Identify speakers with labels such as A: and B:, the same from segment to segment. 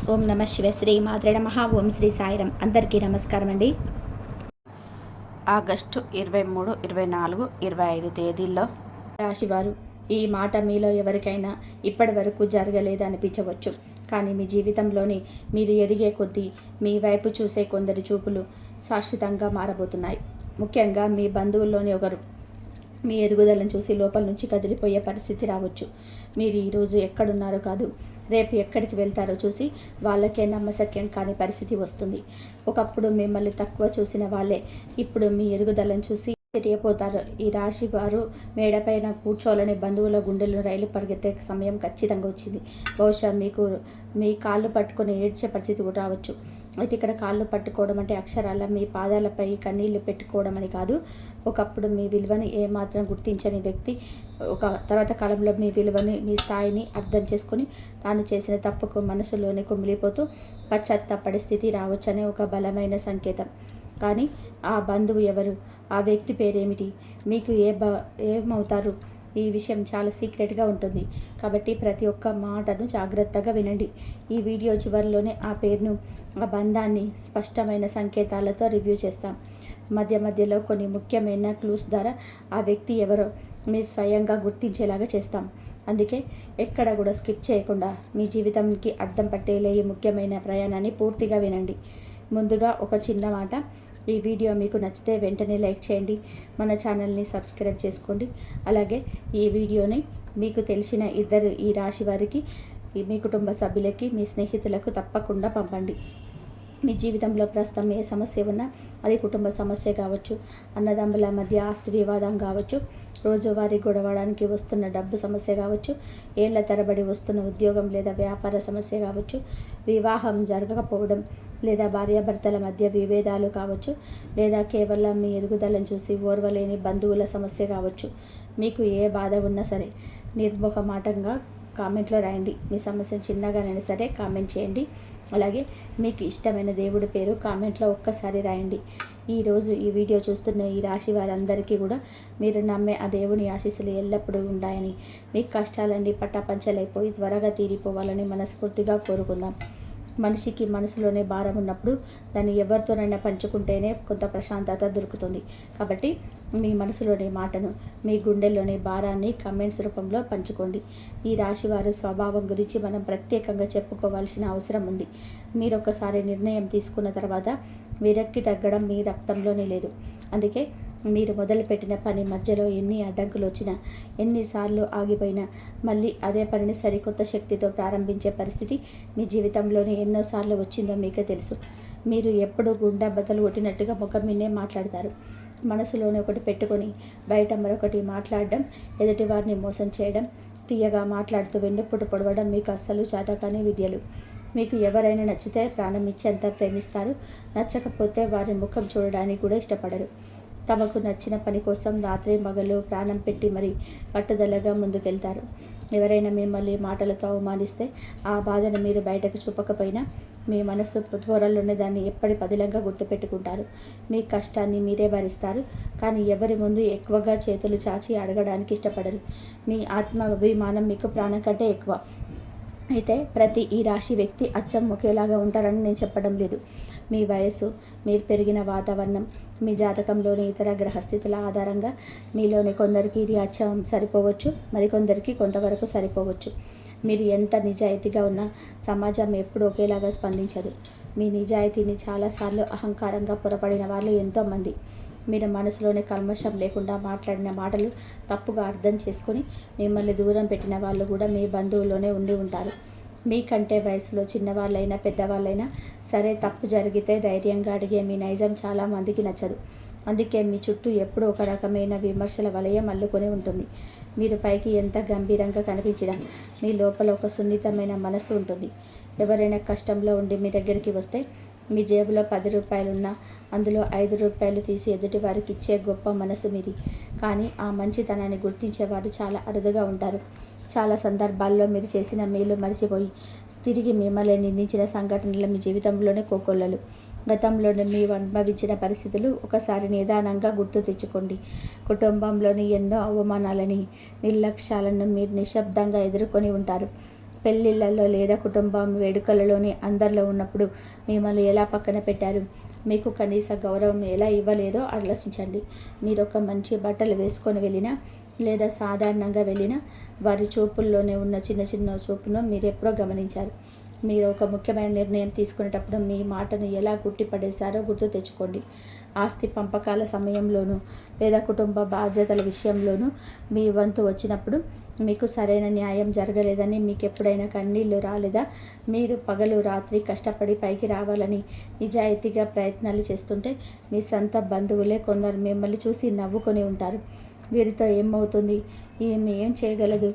A: ఓం నమ శివ శ్రీ మాత్రే నమః. ఓం శ్రీ సాయిరం. అందరికీ నమస్కారం అండి.
B: ఆగస్టు 23, 24, 25 తేదీల్లో
A: రాశివారు, ఈ మాట మీలో ఎవరికైనా ఇప్పటి వరకు జరగలేదు అనిపించవచ్చు. కానీ మీ జీవితంలోని మీరు ఎదిగే కొద్దీ మీ వైపు చూసే కొందరి చూపులు శాశ్వతంగా మారబోతున్నాయి. ముఖ్యంగా మీ బంధువుల్లోని ఒకరు మీ ఎదుగుదలను చూసి లోపల నుంచి కదిలిపోయే పరిస్థితి రావచ్చు. మీరు ఈరోజు ఎక్కడున్నారో కాదు, రేపు ఎక్కడికి వెళ్తారో చూసి వాళ్ళకే నమ్మశక్యం కాని పరిస్థితి వస్తుంది. ఒకప్పుడు మిమ్మల్ని తక్కువ చూసిన వాళ్ళే ఇప్పుడు మీ ఎదుగుదలను చూసి ఆశ్చర్యపోతారు. ఈ రాశి వారు మేడపైన కూర్చోవాలని బంధువుల గుండెలను రైలు పరిగెత్తే సమయం ఖచ్చితంగా వచ్చింది. బహుశా మీకు మీ కాళ్ళు పట్టుకొని ఏడ్చే పరిస్థితి కూడా రావచ్చు. అయితే ఇక్కడ కాళ్ళు పట్టుకోవడం అంటే అక్షరాల మీ పాదాలపై కన్నీళ్లు పెట్టుకోవడం అని కాదు. ఒకప్పుడు మీ విలువని ఏమాత్రం గుర్తించని వ్యక్తి ఒక తర్వాత కాలంలో మీ విలువని, మీ స్థాయిని అర్థం చేసుకొని తాను చేసిన తప్పుకు మనసులోనే కుమిలిపోతూ పశ్చాత్తాపడే స్థితి రావచ్చనే ఒక బలమైన సంకేతం. కానీ ఆ బంధువు ఎవరు, ఆ వ్యక్తి పేరేమిటి, మీకు ఏమవుతారు, ఈ విషయం చాలా సీక్రెట్గా ఉంటుంది. కాబట్టి ప్రతి ఒక్క మాటను జాగ్రత్తగా వినండి. ఈ వీడియో చివరిలోనే ఆ పేరును, ఆ బంధాన్ని స్పష్టమైన సంకేతాలతో రివ్యూ చేస్తాం. మధ్య మధ్యలో కొన్ని ముఖ్యమైన క్లూస్ ద్వారా ఆ వ్యక్తి ఎవరో మీరు స్వయంగా గుర్తించేలాగా చేస్తాం. అందుకే ఎక్కడ కూడా స్కిప్ చేయకుండా మీ జీవితానికి అర్థం పట్టేలే ఈ ముఖ్యమైన ప్రయాణాన్ని పూర్తిగా వినండి. ముందుగా ఒక చిన్న మాట, ఈ వీడియో మీకు నచ్చితే వెంటనే లైక్ చేయండి, మన ఛానల్ని సబ్స్క్రైబ్ చేసుకోండి. అలాగే ఈ వీడియోని మీకు తెలిసిన ఇద్దరు ఈ రాశి వారికి, మీ కుటుంబ సభ్యులకి, మీ స్నేహితులకు తప్పకుండా పంపండి. మీ జీవితంలో ప్రస్తుతం ఏ సమస్య ఉన్నా, అది కుటుంబ సమస్య కావచ్చు, అన్నదమ్ముల మధ్య ఆస్తి వివాదం కావచ్చు, రోజువారీ గొడవడానికి వస్తున్న డబ్బు సమస్య కావచ్చు, ఏళ్ల తరబడి వస్తున్న ఉద్యోగం లేదా వ్యాపార సమస్య కావచ్చు, వివాహం జరగకపోవడం లేదా భార్యాభర్తల మధ్య విభేదాలు కావచ్చు, లేదా కేవలం మీ ఎదుగుదలను చూసి ఓర్వలేని బంధువుల సమస్య కావచ్చు. మీకు ఏ బాధ ఉన్నా సరే నిర్మోహమాటంగా కామెంట్లో రాయండి. మీ సమస్య చిన్నగానైనా సరే కామెంట్ చేయండి. అలాగే మీకు ఇష్టమైన దేవుడి పేరు కామెంట్లో ఒక్కసారి రాయండి. ఈరోజు ఈ వీడియో చూస్తున్న ఈ రాశి వారందరికీ కూడా మీరు నమ్మే ఆ దేవుని ఆశీస్సులు ఎల్లప్పుడూ ఉంటాయని, మీ కష్టాలన్నీ పటాపంచలైపోయి త్వరగా తీరిపోవాలని మనస్ఫూర్తిగా కోరుకుందాం. మనిషికి మనసులోనే భారం ఉన్నప్పుడు దాన్ని ఎవరితోనైనా పంచుకుంటేనే కొంత ప్రశాంతత దొరుకుతుంది. కాబట్టి మీ మనసులోని మాటను, మీ గుండెల్లోని భారాన్ని కమెంట్స్ రూపంలో పంచుకోండి. ఈ రాశివారి స్వభావం గురించి మనం ప్రత్యేకంగా చెప్పుకోవాల్సిన అవసరం ఉంది. మీరు ఒకసారి నిర్ణయం తీసుకున్న తర్వాత విరక్తి తగ్గడం మీ రక్తంలోనే లేదు. అందుకే మీరు మొదలుపెట్టిన పని మధ్యలో ఎన్ని అడ్డంకులు వచ్చినా, ఎన్నిసార్లు ఆగిపోయినా మళ్ళీ అదే పనిని సరికొత్త శక్తితో ప్రారంభించే పరిస్థితి మీ జీవితంలోనే ఎన్నోసార్లు వచ్చిందో మీకే తెలుసు. మీరు ఎప్పుడు గుండె బద్దలు కొట్టినట్టుగా ముఖం మీదే మాట్లాడతారు. మనసులోనే ఒకటి పెట్టుకొని బయట మరొకటి మాట్లాడడం, ఎదుటి వారిని మోసం చేయడం, తీయగా మాట్లాడుతూ వెన్నుపోటు పొడవడం మీకు అస్సలు చేతకాని విద్యలు. మీకు ఎవరైనా నచ్చితే ప్రాణం ఇచ్చేంత ప్రేమిస్తారు, నచ్చకపోతే వారి ముఖం చూడడానికి కూడా ఇష్టపడరు. తమకు నచ్చిన పని కోసం రాత్రి మగలు ప్రాణం పెట్టి మరీ పట్టుదలగా ముందుకెళ్తారు. ఎవరైనా మిమ్మల్ని మాటలతో అవమానిస్తే ఆ బాధను మీరు బయటకు చూపకపోయినా మీ మనసు త్వరలోనే దాన్ని ఎప్పటి పదిలంగా గుర్తుపెట్టుకుంటారు. మీ కష్టాన్ని మీరే భరిస్తారు, కానీ ఎవరి ముందు ఎక్కువగా చేతులు చాచి అడగడానికి ఇష్టపడరు. మీ ఆత్మ అభిమానం మీకు ప్రాణం కంటే ఎక్కువ. అయితే ప్రతి ఈ రాశి వ్యక్తి అచ్చం ఒకేలాగా ఉంటారని నేను చెప్పడం లేదు. మీ వయస్సు, మీరు పెరిగిన వాతావరణం, మీ జాతకంలోని ఇతర గ్రహస్థితుల ఆధారంగా మీలోని కొందరికి ఇది అచ్చం సరిపోవచ్చు, మరికొందరికి కొంతవరకు సరిపోవచ్చు. మీరు ఎంత నిజాయితీగా ఉన్నా సమాజం ఎప్పుడు ఒకేలాగా స్పందించదు. మీ నిజాయితీని చాలాసార్లు అహంకారంగా పొరపడిన వాళ్ళు ఎంతోమంది. మీరు మనసులోని కల్మషం లేకుండా మాట్లాడిన మాటలు తప్పుగా అర్థం చేసుకొని మిమ్మల్ని దూరం పెట్టిన వాళ్ళు కూడా మీ బంధువుల్లోనే ఉండి ఉంటారు. మీకంటే వయసులో చిన్నవాళ్ళైనా పెద్దవాళ్ళైనా సరే, తప్పు జరిగితే ధైర్యంగా అడిగే మీ నైజం చాలామందికి నచ్చదు. అందుకే మీ చుట్టూ ఎప్పుడూ ఒక రకమైన విమర్శల వలయం అల్లుకొని ఉంటుంది. మీరు పైకి ఎంత గంభీరంగా కనిపించినా మీ లోపల ఒక సున్నితమైన మనసు ఉంటుంది. ఎవరైనా కష్టంలో ఉండి మీ దగ్గరికి వస్తే మీ జేబులో 10 రూపాయలున్నా అందులో 5 రూపాయలు తీసి ఎదుటి వారికి ఇచ్చే గొప్ప మనసు మీది. కానీ ఆ మంచితనాన్ని గుర్తించేవారు చాలా అరుదుగా ఉంటారు. చాలా సందర్భాల్లో మీరు చేసిన మేలు మరిచిపోయి తిరిగి మిమ్మల్ని నిందించిన సంఘటనలు మీ జీవితంలోనే కోకొల్లలు. గతంలోనే మీరు అనుభవించిన పరిస్థితులు ఒకసారి నిదానంగా గుర్తు తెచ్చుకోండి. కుటుంబంలోని ఎన్నో అవమానాలని, నిర్లక్ష్యాలను మీరు నిశ్శబ్దంగా ఎదుర్కొని ఉంటారు. పెళ్ళిళ్ళలో లేదా కుటుంబం వేడుకలలోని అందరిలో ఉన్నప్పుడు మిమ్మల్ని ఎలా పక్కన పెట్టారు, మీకు కనీస గౌరవం ఎలా ఇవ్వలేదో ఆలోచించండి. మీరు ఒక మంచి బట్టలు వేసుకొని వెళ్ళినా లేదా సాధారణంగా వెళ్ళినా వారి చూపుల్లోనే ఉన్న చిన్న చిన్న చూపును మీరు ఎప్పుడో గమనించారు. మీరు ఒక ముఖ్యమైన నిర్ణయం తీసుకునేటప్పుడు మీ మాటను ఎలా గుట్టిపడేశారో గుర్తు తెచ్చుకోండి. ఆస్తి పంపకాల సమయంలోనూ లేదా కుటుంబ బాధ్యతల విషయంలోనూ మీ వంతు వచ్చినప్పుడు మీకు సరైన న్యాయం జరగలేదని మీకు ఎప్పుడైనా కన్నీళ్ళు రాలేదా? మీరు పగలు రాత్రి కష్టపడి పైకి రావాలని నిజాయితీగా ప్రయత్నాలు చేస్తుంటే మీ సొంత బంధువులే కొందరు మిమ్మల్ని చూసి నవ్వుకొని ఉంటారు. వీరితో ఏమవుతుంది, ఈమె ఏం చేయగలదు,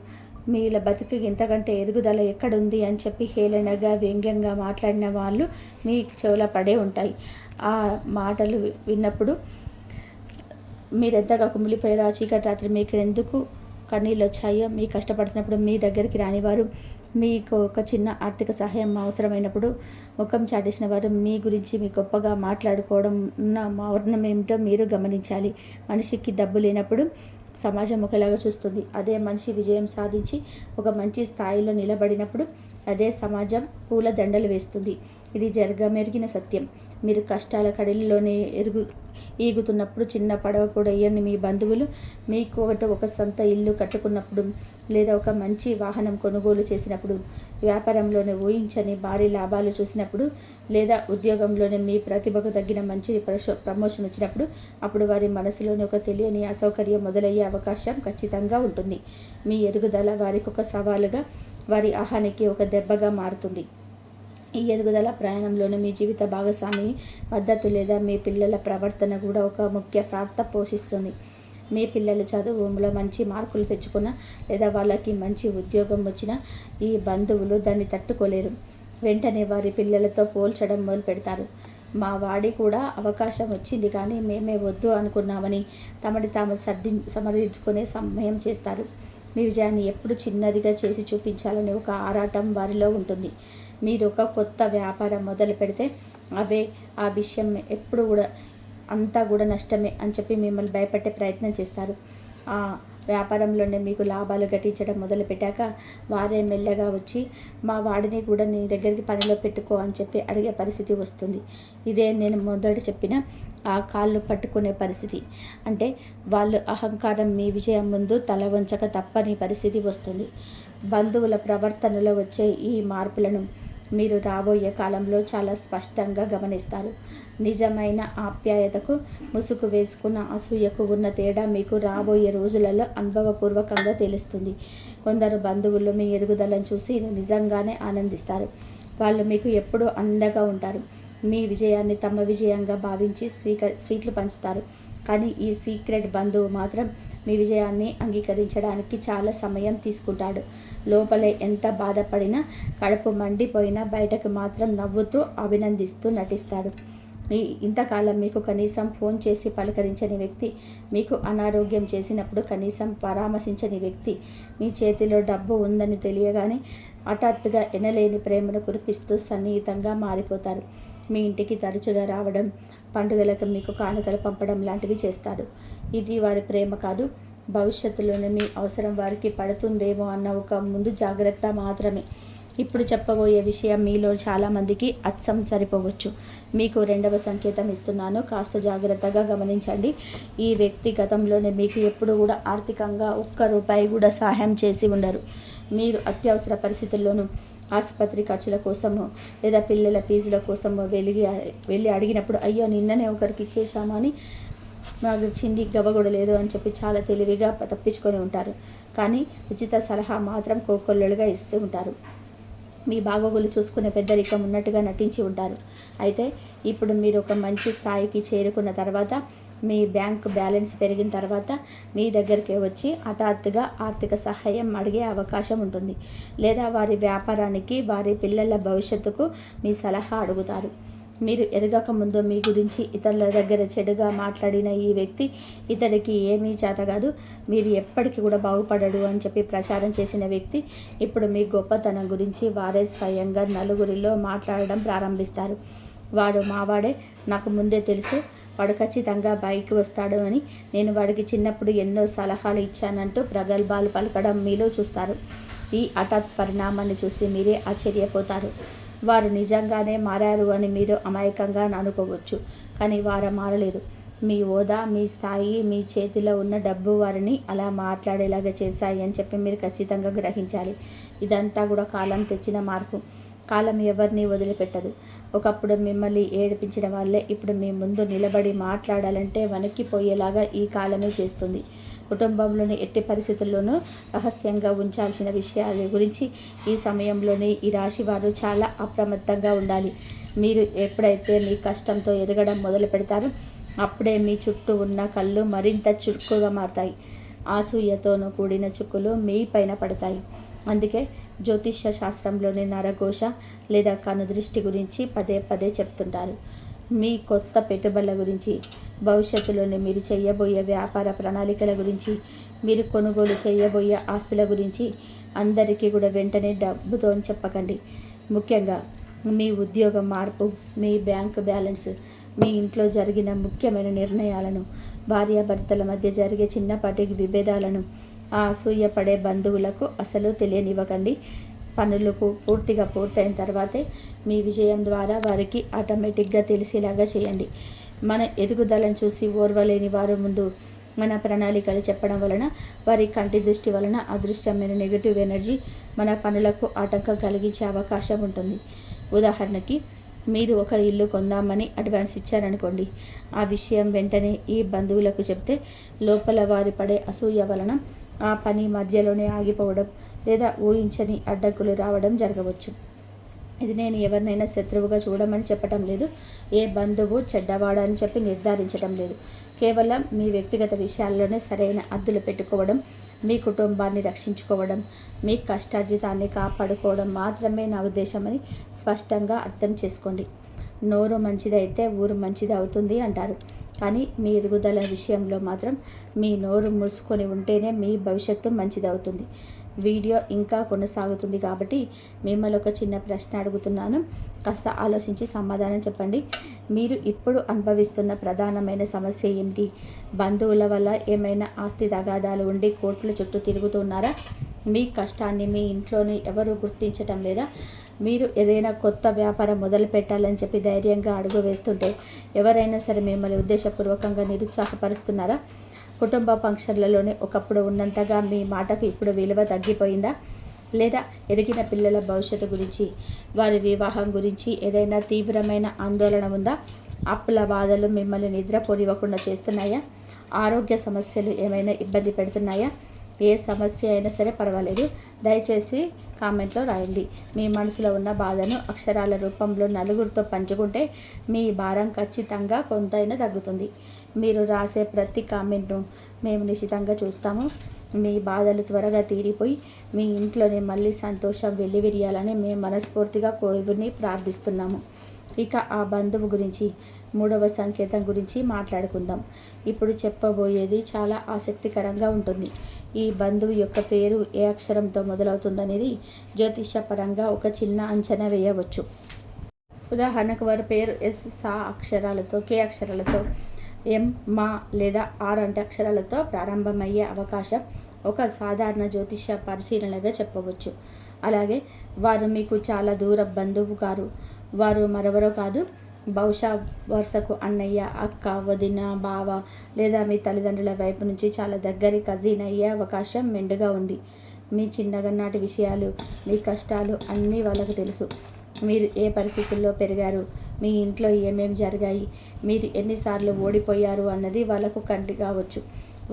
A: మీల బతుకు ఇంతకంటే ఎదుగుదల ఎక్కడుంది అని చెప్పి హేళనగా వ్యంగ్యంగా మాట్లాడిన వాళ్ళు మీ చెవుల పడే ఉంటాయి. ఆ మాటలు విన్నప్పుడు మీరెంతగా కుమిలిపోయారో, ఆ చీకటి రాత్రి మీకు ఎందుకు కన్నీళ్ళు వచ్చాయో, మీ కష్టపడుతున్నప్పుడు మీ దగ్గరికి రానివారు, మీకు ఒక చిన్న ఆర్థిక సహాయం అవసరమైనప్పుడు ముఖం చాటేసిన వారు మీ గురించి మీ గొప్పగా మాట్లాడుకోవడం ఉన్న మౌనం ఏమిటో మీరు గమనించాలి. మనిషికి డబ్బు లేనప్పుడు సమాజం ఒకలాగా చూస్తుంది. అదే మనిషి విజయం సాధించి ఒక మంచి స్థాయిలో నిలబడినప్పుడు అదే సమాజం పూల దండలు వేస్తుంది. ఇది జరగమెరిగిన సత్యం. మీరు కష్టాల కడిలోనే ఈగుతున్నప్పుడు చిన్న పడవ కూడా ఇయ్యని మీ బంధువులు మీకు ఒక సొంత ఇల్లు కట్టుకున్నప్పుడు లేదా ఒక మంచి వాహనం కొనుగోలు చేసినప్పుడు, వ్యాపారంలోనే ఊహించని భారీ లాభాలు చూసినప్పుడు లేదా ఉద్యోగంలోనే మీ ప్రతిభకు తగ్గిన మంచి ప్రమోషన్ వచ్చినప్పుడు అప్పుడు వారి మనసులోని ఒక తెలియని అసౌకర్యం మొదలయ్యే అవకాశం ఖచ్చితంగా ఉంటుంది. మీ ఎదుగుదల వారికి ఒక సవాలుగా, వారి ఆహానికి ఒక దెబ్బగా మారుతుంది. ఈ ఎదుగుదల ప్రయాణంలోనే మీ జీవిత భాగస్వామి పద్ధతి లేదా మీ పిల్లల ప్రవర్తన కూడా ఒక ముఖ్య పాత్ర పోషిస్తుంది. మీ పిల్లలు చదువులో మంచి మార్కులు తెచ్చుకున్నా లేదా వాళ్ళకి మంచి ఉద్యోగం వచ్చినా ఈ బంధువులు దాన్ని తట్టుకోలేరు. వెంటనే వారి పిల్లలతో పోల్చడం మొదలు పెడతారు. మా వాడి కూడా అవకాశం వచ్చింది కానీ మేమే వద్దు అనుకున్నామని తమని తాము సమర్థించుకునే సమయం చేస్తారు. మీ విజయాన్ని ఎప్పుడు చిన్నదిగా చేసి చూపించాలని ఒక ఆరాటం వారిలో ఉంటుంది. మీరు ఒక కొత్త వ్యాపారం మొదలు పెడితే ఆ విషయం ఎప్పుడు కూడా అంతా కూడా నష్టమే అని చెప్పి మిమ్మల్ని భయపెట్టే ప్రయత్నం చేస్తారు. ఆ వ్యాపారంలోనే మీకు లాభాలు గటించడం మొదలుపెట్టాక వారే మెల్లగా వచ్చి మా వాడిని కూడా నీ దగ్గరికి పనిలో పెట్టుకో అని చెప్పి అడిగే పరిస్థితి వస్తుంది. ఇదే నేను మొదట చెప్పిన ఆ కాళ్ళు పట్టుకునే పరిస్థితి. అంటే వాళ్ళు అహంకారం మీ విజయం ముందు తల వంచక తప్పని పరిస్థితి వస్తుంది. బంధువుల ప్రవర్తనలో వచ్చే ఈ మార్పులను మీరు రాబోయే కాలంలో చాలా స్పష్టంగా గమనిస్తారు. నిజమైన ఆప్యాయతకు ముసుగు వేసుకున్న అసూయకు ఉన్న తేడా మీకు రాబోయే రోజులలో అనుభవపూర్వకంగా తెలుస్తుంది. కొందరు బంధువులు మీ ఎదుగుదలను చూసి నిజంగానే ఆనందిస్తారు. వాళ్ళు మీకు ఎప్పుడూ అండగా ఉంటారు. మీ విజయాన్ని తమ విజయంగా భావించి స్వీట్లు పంచుతారు. కానీ ఈ సీక్రెట్ బంధువు మాత్రం మీ విజయాన్ని అంగీకరించడానికి చాలా సమయం తీసుకుంటాడు. లోపలే ఎంత బాధపడినా, కడుపు మండిపోయినా బయటకు మాత్రం నవ్వుతూ అభినందిస్తూ నటిస్తాడు. ఇంతకాలం మీకు కనీసం ఫోన్ చేసి పలకరించని వ్యక్తి, మీకు అనారోగ్యం చేసినప్పుడు కనీసం పరామర్శించని వ్యక్తి, మీ చేతిలో డబ్బు ఉందని తెలియగానే హఠాత్తుగా ఎనలేని ప్రేమను కురిపిస్తూ సన్నిహితంగా మారిపోతారు. మీ ఇంటికి తరచుగా రావడం, పండుగలకు మీకు కానుకలు పంపడం లాంటివి చేస్తాడు. ఇది వారి ప్రేమ కాదు, భవిష్యత్తులోనే మీ అవసరం వారికి పడుతుందేమో అన్న ఒక ముందు జాగ్రత్త మాత్రమే. ఇప్పుడు చెప్పబోయే విషయం మీలో చాలామందికి అచ్చం సరిపోవచ్చు. మీకు రెండవ సంకేతం ఇస్తున్నాను, కాస్త జాగ్రత్తగా గమనించండి. ఈ వ్యక్తి గతంలోనే మీకు ఎప్పుడు కూడా ఆర్థికంగా ఒక్క రూపాయి కూడా సహాయం చేసి ఉండరు. మీరు అత్యవసర పరిస్థితుల్లోనూ ఆసుపత్రి ఖర్చుల కోసము లేదా పిల్లల ఫీజుల కోసము వెళ్ళి అడిగినప్పుడు అయ్యో నిన్ననే ఒకరికి ఇచ్చేసాము అని నాకు చిండి గవ్వగూడ లేదు అని చెప్పి చాలా తెలివిగా తప్పించుకొని ఉంటారు. కానీ ఉచిత సలహా మాత్రం కోకొల్లలుగా ఇస్తూ ఉంటారు. మీ బాగోగులు చూసుకునే పెద్దరికం ఉన్నట్టుగా నటించి ఉంటారు. అయితే ఇప్పుడు మీరు ఒక మంచి స్థాయికి చేరుకున్న తర్వాత, మీ బ్యాంకు బ్యాలెన్స్ పెరిగిన తర్వాత మీ దగ్గరికి వచ్చి హఠాత్తుగా ఆర్థిక సహాయం అడిగే అవకాశం ఉంటుంది. లేదా వారి వ్యాపారానికి, వారి పిల్లల భవిష్యత్తుకు మీ సలహా అడుగుతారు. మీరు ఎరగక ముందు మీ గురించి ఇతరుల దగ్గర చెడుగా మాట్లాడిన ఈ వ్యక్తి ఇతడికి ఏమీ చేతకాదు, మీరు ఎప్పటికీ కూడా బాగుపడడు అని చెప్పి ప్రచారం చేసిన వ్యక్తి ఇప్పుడు మీ గొప్పతనం గురించి వారే స్వయంగా నలుగురిలో మాట్లాడడం ప్రారంభిస్తారు. వాడు మావాడే, నాకు ముందే తెలుసు, వాడు ఖచ్చితంగా బైక్ వస్తాడు అని నేను వాడికి చిన్నప్పుడు ఎన్నో సలహాలు ఇచ్చానంటూ ప్రగల్భాలు పలకడం మీలో చూస్తారు. ఈ హఠాత్ పరిణామాన్ని చూసి మీరే ఆశ్చర్యపోతారు. వారు నిజంగానే మారారు అని మీరు అమాయకంగా అనుకోవచ్చు, కానీ వారు మారలేదు. మీ హోదా, మీ స్థాయి, మీ చేతిలో ఉన్న డబ్బు వారిని అలా మాట్లాడేలాగా చేశాయి అని చెప్పి మీరు ఖచ్చితంగా గ్రహించాలి. ఇదంతా కూడా కాలం తెచ్చిన మార్పు. కాలం ఎవరిని వదిలిపెట్టదు. ఒకప్పుడు మిమ్మల్ని ఏడిపించిన వాళ్ళే ఇప్పుడు మీ ముందు నిలబడి మాట్లాడాలంటే వణికిపోయేలాగా ఈ కాలమే చేస్తుంది. కుటుంబంలోని ఎట్టి పరిస్థితుల్లోనూ రహస్యంగా ఉంచాల్సిన విషయాల గురించి ఈ సమయంలోనే ఈ రాశి వారు చాలా అప్రమత్తంగా ఉండాలి. మీరు ఎప్పుడైతే మీ కష్టంతో ఎదగడం మొదలు పెడతారో అప్పుడే మీ చుట్టూ ఉన్న కళ్ళు మరింత చురుకుగా మారతాయి. అసూయతోనూ కూడిన చుక్కులు మీ పైన పడతాయి. అందుకే జ్యోతిష్య శాస్త్రంలోని నరఘోష లేదా కనుదృష్టి గురించి పదే పదే చెప్తుంటారు. మీ కొత్త పెట్టుబడుల గురించి, భవిష్యత్తులోని మీరు చేయబోయే వ్యాపార ప్రణాళికల గురించి, మీరు కొనుగోలు చేయబోయే ఆస్తుల గురించి అందరికీ కూడా వెంటనే డబ్బుతో చెప్పకండి. ముఖ్యంగా మీ ఉద్యోగ మార్పు, మీ బ్యాంకు బ్యాలెన్స్, మీ ఇంట్లో జరిగిన ముఖ్యమైన నిర్ణయాలను, భార్యాభర్తల మధ్య జరిగే చిన్నపాటి విభేదాలను ఆ అసూయపడే బంధువులకు అసలు తెలియనివ్వకండి. పనులకు పూర్తిగా పూర్తయిన తర్వాతే మీ విజయం ద్వారా వారికి ఆటోమేటిక్గా తెలిసేలాగా చేయండి. మన ఎదుగుదలను చూసి ఓర్వలేని వారు ముందు మన ప్రణాళికలు చెప్పడం వలన వారి కంటి దృష్టి వలన అదృశ్యమైన నెగిటివ్ ఎనర్జీ మన పనులకు ఆటంకం కలిగించే అవకాశం ఉంటుంది. ఉదాహరణకి మీరు ఒక ఇల్లు కొందామని అడ్వాన్స్ ఇచ్చారనుకోండి. ఆ విషయం వెంటనే ఈ బంధువులకు చెప్తే లోపల వారి పడే అసూయ వలన ఆ పని మధ్యలోనే ఆగిపోవడం లేదా ఊహించని అడ్డంకులు రావడం జరగవచ్చు. ఇది నేను ఎవరినైనా శత్రువుగా చూడమని చెప్పటం లేదు. ఏ బంధువు చెడ్డవాడని చెప్పి నిర్ధారించడం లేదు. కేవలం మీ వ్యక్తిగత విషయాల్లోనే సరైన హద్దులు పెట్టుకోవడం, మీ కుటుంబాన్ని రక్షించుకోవడం, మీ కష్టార్జితాన్ని కాపాడుకోవడం మాత్రమే నా ఉద్దేశమని స్పష్టంగా అర్థం చేసుకోండి. నోరు మంచిదైతే ఊరు మంచిది అవుతుంది అంటారు. కానీ మీ ఎదుగుదల విషయంలో మాత్రం మీ నోరు మూసుకొని ఉంటేనే మీ భవిష్యత్తు మంచిదవుతుంది. వీడియో ఇంకా కొనసాగుతుంది కాబట్టి మిమ్మల్ని ఒక చిన్న ప్రశ్న అడుగుతున్నాను. కాస్త ఆలోచించి సమాధానం చెప్పండి. మీరు ఇప్పుడు అనుభవిస్తున్న ప్రధానమైన సమస్య ఏమిటి? బంధువుల వల్ల ఏమైనా ఆస్తి తగాదాలు ఉండి కోర్టుల చుట్టూ తిరుగుతున్నారా? మీ కష్టాన్ని మీ ఇంట్లోనే ఎవరు గుర్తించటం లేదా? మీరు ఏదైనా కొత్త వ్యాపారం మొదలు పెట్టాలని చెప్పి ధైర్యంగా అడుగు వేస్తుంటే ఎవరైనా సరే మిమ్మల్ని ఉద్దేశపూర్వకంగా నిరుత్సాహపరుస్తున్నారా? కుటుంబ ఫంక్షన్లలోనే ఒకప్పుడు ఉన్నంతగా మీ మాటకు ఇప్పుడు విలువ తగ్గిపోయిందా? లేదా ఎదిగిన పిల్లల భవిష్యత్తు గురించి, వారి వివాహం గురించి ఏదైనా తీవ్రమైన ఆందోళన ఉందా? అప్పుల బాధలు మిమ్మల్ని నిద్రపోనివ్వకుండా చేస్తున్నాయా? ఆరోగ్య సమస్యలు ఏమైనా ఇబ్బంది పెడుతున్నాయా? ఏ సమస్య అయినా సరే పర్వాలేదు, దయచేసి కామెంట్లో రాయండి. మీ మనసులో ఉన్న బాధను అక్షరాల రూపంలో నలుగురితో పంచుకుంటే మీ భారం ఖచ్చితంగా కొంతైనా తగ్గుతుంది. మీరు రాసే ప్రతి కామెంట్ను మేము నిశితంగా చూస్తాము. మీ బాధలు త్వరగా తీరిపోయి మీ ఇంట్లోనే మళ్ళీ సంతోషం వెల్లివిరియాలని మేము మనస్ఫూర్తిగా కోరుకుని ప్రార్థిస్తున్నాము. ఇక ఆ బంధువు గురించి, మూడవ సంకేతం గురించి మాట్లాడుకుందాం. ఇప్పుడు చెప్పబోయేది చాలా ఆసక్తికరంగా ఉంటుంది. ఈ బంధువు యొక్క పేరు ఏ అక్షరంతో మొదలవుతుందనేది జ్యోతిషపరంగా ఒక చిన్న అంచనా వేయవచ్చు. ఉదాహరణకు వారి పేరు ఎస్, సా అక్షరాలతో, కే అక్షరాలతో, ఎం, మా లేదా ఆర్ అంటే అక్షరాలతో ప్రారంభమయ్యే అవకాశం ఒక సాధారణ జ్యోతిష పరిశీలనగా చెప్పవచ్చు. అలాగే వారు మీకు చాలా దూర బంధువు గారు. వారు మరెవరో కాదు, బహుశా వరుసకు అన్నయ్య, అక్క, వదిన, బావ లేదా మీ తల్లిదండ్రుల వైపు నుంచి చాలా దగ్గరి కజిన్ అయ్యే అవకాశం మెండుగా ఉంది. మీ చిన్నగన్నాటి విషయాలు, మీ కష్టాలు అన్నీ వాళ్ళకు తెలుసు. మీరు ఏ పరిస్థితుల్లో పెరిగారు, మీ ఇంట్లో ఏమేం జరిగాయి, మీరు ఎన్నిసార్లు ఓడిపోయారు అన్నది వాళ్ళకు కంటి కావచ్చు.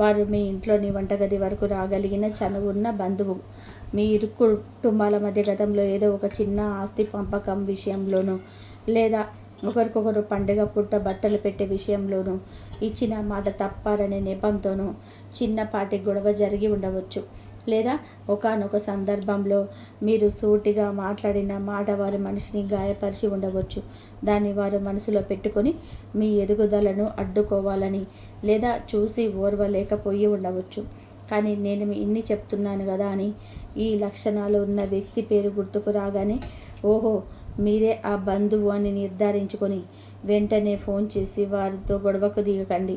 A: వారు మీ ఇంట్లోని వంటగది వరకు రాగలిగిన చనువున్న బంధువు. మీ ఇరు కుటుంబాల మధ్య గతంలో ఏదో ఒక చిన్న ఆస్తి పంపకం విషయంలోనూ లేదా ఒకరికొకరు పండుగ పుట్ట బట్టలు పెట్టే విషయంలోనూ ఇచ్చిన మాట తప్పారనే నెపంతోనూ చిన్నపాటి గొడవ జరిగి ఉండవచ్చు. లేదా ఒకానొక సందర్భంలో మీరు సూటిగా మాట్లాడిన మాట వారి మనసుని గాయపరిచి ఉండవచ్చు. దాన్ని వారు మనసులో పెట్టుకొని మీ ఎదుగుదలను అడ్డుకోవాలని లేదా చూసి ఓర్వలేకపోయి ఉండవచ్చు. కానీ నేను ఇన్ని చెప్తున్నాను కదా అని ఈ లక్షణాలు ఉన్న వ్యక్తి పేరు గుర్తుకు రాగానే ఓహో మీరే ఆ బంధువు అని నిర్ధారించుకొని వెంటనే ఫోన్ చేసి వారితో గొడవకు దిగకండి.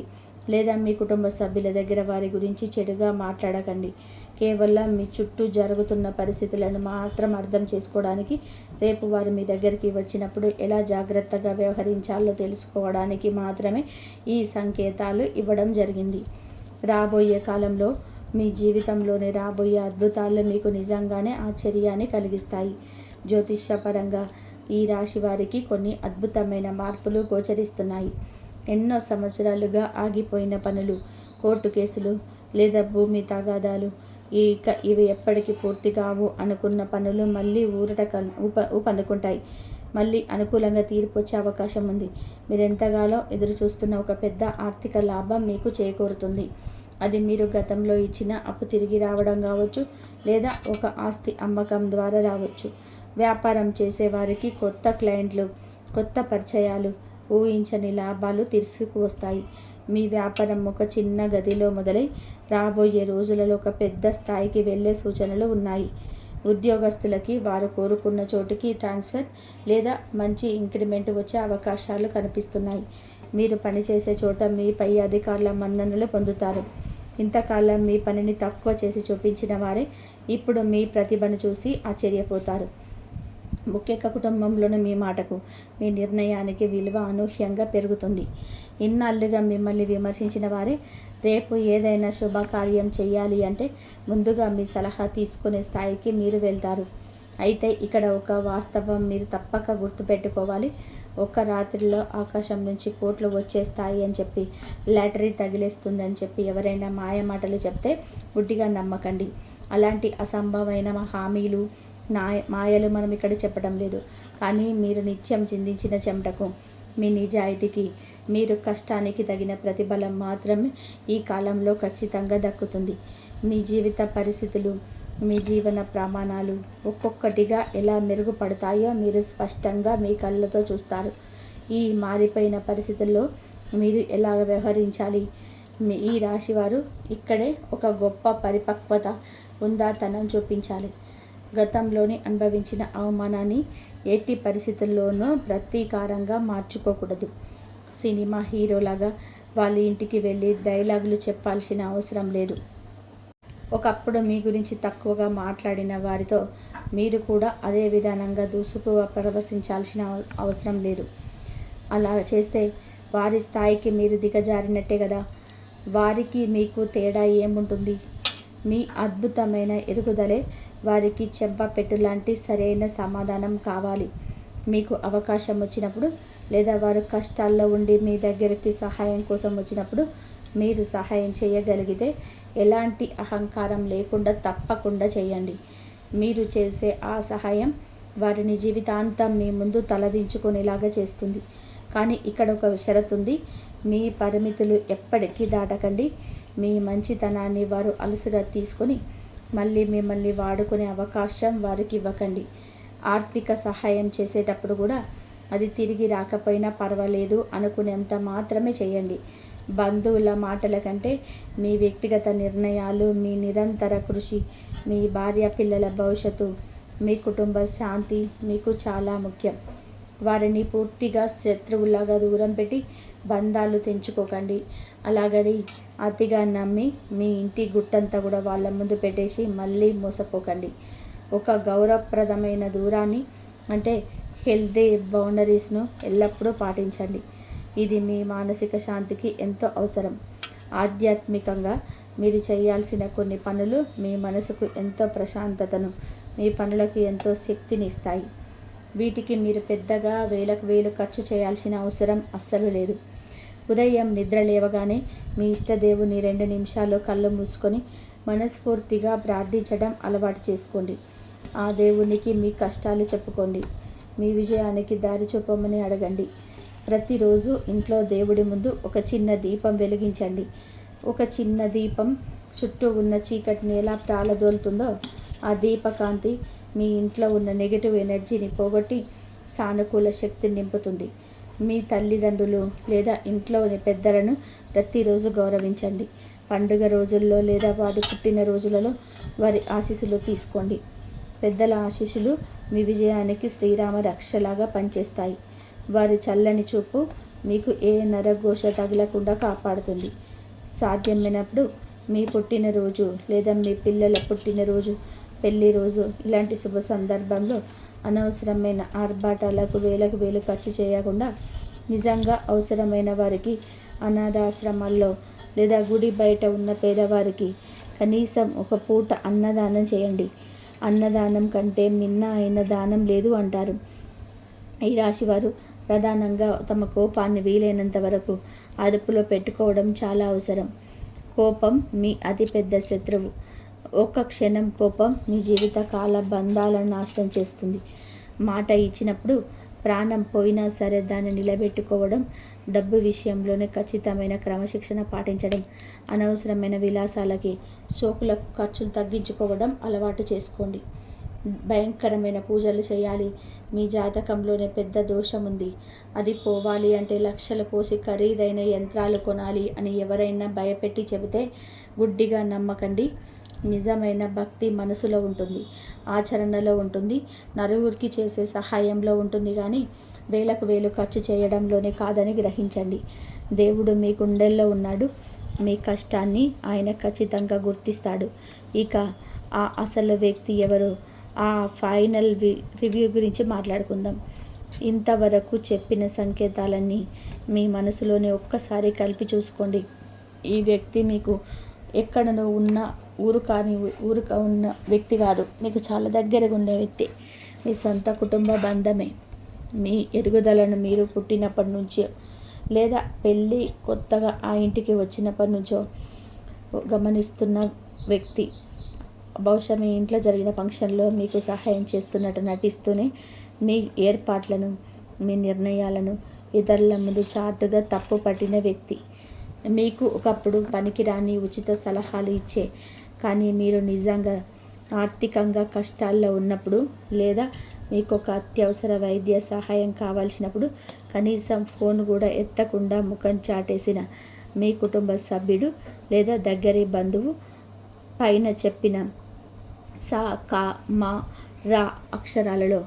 A: లేదా మీ కుటుంబ సభ్యుల దగ్గర వారి గురించి చెడుగా మాట్లాడకండి. కేవలం మీ చుట్టూ జరుగుతున్న పరిస్థితులను మాత్రం అర్థం చేసుకోవడానికి, రేపు వారు మీ దగ్గరికి వచ్చినప్పుడు ఎలా జాగ్రత్తగా వ్యవహరించాలో తెలుసుకోవడానికి మాత్రమే ఈ సంకేతాలు ఇవ్వడం జరిగింది. రాబోయే కాలంలో మీ జీవితంలోని రాబోయే అద్భుతాలు మీకు నిజంగానే ఆశ్చర్యాన్ని కలిగిస్తాయి. జ్యోతిష్యపరంగా ఈ రాశి వారికి కొన్ని అద్భుతమైన మార్పులు గోచరిస్తున్నాయి. ఎన్నో సంవత్సరాలుగా ఆగిపోయిన పనులు, కోర్టు కేసులు లేదా భూమి తగాదాలు, ఇవి ఎప్పటికీ పూర్తి కావు అనుకున్న పనులు మళ్ళీ ఊపందుకుంటాయి. మళ్ళీ అనుకూలంగా తీర్పు వచ్చే అవకాశం ఉంది. మీరు ఎంతగానో ఎదురు చూస్తున్న ఒక పెద్ద ఆర్థిక లాభం మీకు చేకూరుతుంది. అది మీరు గతంలో ఇచ్చిన అప్పు తిరిగి రావడం కావచ్చు, లేదా ఒక ఆస్తి అమ్మకం ద్వారా రావచ్చు. వ్యాపారం చేసేవారికి కొత్త క్లయింట్లు, కొత్త పరిచయాలు, ఊహించని లాభాలు తీసుకువస్తాయి. మీ వ్యాపారం ఒక చిన్న గదిలో మొదలై రాబోయే రోజులలో ఒక పెద్ద స్థాయికి వెళ్ళే సూచనలు ఉన్నాయి. ఉద్యోగస్తులకి వారు కోరుకున్న చోటుకి ట్రాన్స్ఫర్ లేదా మంచి ఇంక్రిమెంట్ వచ్చే అవకాశాలు కనిపిస్తున్నాయి. మీరు పనిచేసే చోట మీ పై అధికారుల మన్ననలు పొందుతారు. ఇంతకాలం మీ పనిని తక్కువ చేసి చూపించిన వారే ఇప్పుడు మీ ప్రతిభను చూసి ఆశ్చర్యపోతారు. ముఖ్యంగా కుటుంబంలోని మీ మాటకు, మీ నిర్ణయానికి విలువ అనూహ్యంగా పెరుగుతుంది. ఇన్నాళ్ళుగా మిమ్మల్ని విమర్శించిన వారే రేపు ఏదైనా శుభకార్యం చేయాలి అంటే ముందుగా మీ సలహా తీసుకునే స్థాయికి మీరు వెళ్తారు. అయితే ఇక్కడ ఒక వాస్తవం మీరు తప్పక గుర్తుపెట్టుకోవాలి. ఒక్క రాత్రిలో ఆకాశం నుంచి కోట్లు వచ్చేస్తాయి అని చెప్పి, లాటరీ తగిలేస్తుందని చెప్పి ఎవరైనా మాయమాటలు చెప్తే గుడ్డిగా నమ్మకండి. అలాంటి అసంభవమైన హామీలు, మాయలు మనం ఇక్కడ చెప్పడం లేదు. కానీ మీరు నిత్యం చిందించిన చెమటకు, మీ నిజాయితీకి, మీరు కష్టానికి తగిన ప్రతిఫలం మాత్రమే ఈ కాలంలో ఖచ్చితంగా దక్కుతుంది. మీ జీవిత పరిస్థితులు, మీ జీవన ప్రమాణాలు ఒక్కొక్కటిగా ఎలా మెరుగుపడతాయో మీరు స్పష్టంగా మీ కళ్ళతో చూస్తారు. ఈ మారిపోయిన పరిస్థితుల్లో మీరు ఎలా వ్యవహరించాలి? ఈ రాశివారు ఇక్కడే ఒక గొప్ప పరిపక్వత, ఉందాతనం చూపించాలి. గతంలోని అనుభవించిన అవమానాన్ని ఎట్టి పరిస్థితుల్లోనూ ప్రతీకారంగా మార్చుకోకూడదు. సినిమా హీరోలాగా వాళ్ళ ఇంటికి వెళ్ళి డైలాగులు చెప్పాల్సిన అవసరం లేదు. ఒకప్పుడు మీ గురించి తక్కువగా మాట్లాడిన వారితో మీరు కూడా అదే విధానంగా దూసుకు ప్రదర్శించాల్సిన అవసరం లేదు. అలా చేస్తే వారి స్థాయికి మీరు దిగజారినట్టే కదా. వారికి మీకు తేడా ఏముంటుంది? మీ అద్భుతమైన ఎదుగుదలే వారికి చెంపపెట్టు లాంటి సరైన సమాధానం కావాలి. మీకు అవకాశం వచ్చినప్పుడు, లేదా వారు కష్టాల్లో ఉండి మీ దగ్గరికి సహాయం కోసం వచ్చినప్పుడు మీరు సహాయం చేయగలిగితే ఎలాంటి అహంకారం లేకుండా తప్పకుండా చేయండి. మీరు చేసే ఆ సహాయం వారిని జీవితాంతం మీ ముందు తలదించుకునేలాగా చేస్తుంది. కానీ ఇక్కడ ఒక షరతు ఉంది. మీ పరిమితులు ఎప్పటికీ దాటకండి. మీ మంచితనాన్ని వారు అలుసుగా తీసుకొని మళ్ళీ మిమ్మల్ని వాడుకునే అవకాశం వారికి ఇవ్వకండి. ఆర్థిక సహాయం చేసేటప్పుడు కూడా అది తిరిగి రాకపోయినా పర్వాలేదు అనుకునేంత మాత్రమే చేయండి. బంధువుల మాటల కంటే మీ వ్యక్తిగత నిర్ణయాలు, మీ నిరంతర కృషి, మీ భార్య పిల్లల భవిష్యత్తు, మీ కుటుంబ శాంతి మీకు చాలా ముఖ్యం. వారిని పూర్తిగా శత్రువులాగా దూరం పెట్టి బంధాలు తెంచుకోకండి. అలాగని అతిగా నమ్మి మీ ఇంటి గుట్టంతా కూడా వాళ్ళ ముందు పెట్టేసి మళ్ళీ మోసపోకండి. ఒక గౌరవప్రదమైన దూరాన్ని, అంటే హెల్తీ బౌండరీస్ను ఎల్లప్పుడూ పాటించండి. ఇది మీ మానసిక శాంతికి ఎంతో అవసరం. ఆధ్యాత్మికంగా మీరు చేయాల్సిన కొన్ని పనులు మీ మనసుకు ఎంతో ప్రశాంతతను, మీ పనులకు ఎంతో శక్తిని ఇస్తాయి. వీటికి మీరు పెద్దగా వేలకు వేలు ఖర్చు చేయాల్సిన అవసరం అస్సలు లేదు. ఉదయం నిద్ర లేవగానే మీ ఇష్టదేవుని 2 నిమిషాలు కళ్ళు మూసుకొని మనస్ఫూర్తిగా ప్రార్థించడం అలవాటు చేసుకోండి. ఆ దేవునికి మీ కష్టాలు చెప్పుకోండి. మీ విజయానికి దారి చూపమని అడగండి. ప్రతిరోజు ఇంట్లో దేవుడి ముందు ఒక చిన్న దీపం వెలిగించండి. ఒక చిన్న దీపం చుట్టూ ఉన్న చీకటిని ఎలా ప్రాలదోలుతుందో, ఆ దీపకాంతి మీ ఇంట్లో ఉన్న నెగిటివ్ ఎనర్జీని పోగొట్టి సానుకూల శక్తిని నింపుతుంది. మీ తల్లిదండ్రులు లేదా ఇంట్లోని పెద్దలను ప్రతిరోజు గౌరవించండి. పండుగ రోజుల్లో లేదా వారి పుట్టిన రోజులలో వారి ఆశీస్సులు తీసుకోండి. పెద్దల ఆశీస్సులు మీ విజయానికి శ్రీరామ రక్షలాగా పనిచేస్తాయి. వారి చల్లని చూపు మీకు ఏ నరఘోష తగలకుండా కాపాడుతుంది. సాధ్యమైనప్పుడు మీ పుట్టినరోజు లేదా మీ పిల్లల పుట్టినరోజు, పెళ్లి రోజు ఇలాంటి శుభ సందర్భంలో అనవసరమైన ఆర్భాటాలకు వేలకు వేలు ఖర్చు చేయకుండా నిజంగా అవసరమైన వారికి అనాథాశ్రమాల్లో లేదా గుడి బయట ఉన్న పేదవారికి కనీసం ఒక పూట అన్నదానం చేయండి. అన్నదానం కంటే మిన్న అయిన దానం లేదు అంటారు. ఈ రాశివారు ప్రధానంగా తమ కోపాన్ని వీలైనంత వరకు అదుపులో పెట్టుకోవడం చాలా అవసరం. కోపం మీ అతిపెద్ద శత్రువు. ఒక్క క్షణం కోపం మీ జీవితకాల బంధాలను నాశనం చేస్తుంది. మాట ఇచ్చినప్పుడు ప్రాణం పోయినా సరే దాన్ని నిలబెట్టుకోవడం, డబ్బు విషయంలోనే ఖచ్చితమైన క్రమశిక్షణ పాటించడం, అనవసరమైన విలాసాలకి సోకులకు ఖర్చులు తగ్గించుకోవడం అలవాటు చేసుకోండి. భయంకరమైన పూజలు చేయాలి. మీ జాతకంలోనే పెద్ద దోషం ఉంది, అది పోవాలి అంటే లక్షలు పోసి ఖరీదైన యంత్రాలు కొనాలి అని ఎవరైనా భయపెట్టి చెబితే గుడ్డిగా నమ్మకండి. నిజమైన భక్తి మనసులో ఉంటుంది, ఆచరణలో ఉంటుంది, నలుగురికి చేసే సహాయంలో ఉంటుంది. కానీ వేలకు వేలు ఖర్చు చేయడంలోనే కాదని గ్రహించండి. దేవుడు మీ గుండెల్లో ఉన్నాడు. మీ కష్టాన్ని ఆయన ఖచ్చితంగా గుర్తిస్తాడు. ఇక ఆ అసలు వ్యక్తి ఎవరు, ఆ ఫైనల్ రివ్యూ గురించి మాట్లాడుకుందాం. ఇంతవరకు చెప్పిన సంకేతాలన్నీ మీ మనసులోనే ఒక్కసారి కలిపి చూసుకోండి. ఈ వ్యక్తి మీకు ఎక్కడనో ఉన్న ఊరుక ఉన్న వ్యక్తి కాదు, మీకు చాలా దగ్గరగా ఉండే వ్యక్తి, మీ సొంత కుటుంబ బంధమే. మీ ఎదుగుదలను మీరు పుట్టినప్పటి నుంచో లేదా పెళ్ళి కొత్తగా ఆ ఇంటికి వచ్చినప్పటి నుంచో గమనిస్తున్న వ్యక్తి. బహుశా మీ ఇంట్లో జరిగిన ఫంక్షన్లో మీకు సహాయం చేస్తున్నట్టు నటిస్తూనే మీ ఏర్పాట్లను, మీ నిర్ణయాలను ఇతరుల ముందు చాటుగా తప్పు పట్టిన వ్యక్తి. మీకు ఒకప్పుడు పనికిరాని ఉచిత సలహాలు ఇచ్చే, కానీ మీరు నిజంగా ఆర్థికంగా కష్టాల్లో ఉన్నప్పుడు లేదా మీకు ఒక అత్యవసర వైద్య సహాయం కావాల్సినప్పుడు కనీసం ఫోన్ కూడా ఎత్తకుండా ముఖం చాటేసిన మీ కుటుంబ సభ్యుడు లేదా దగ్గరి బంధువు పైన చెప్పిన సా, కా, మా, రా అక్షరాలలో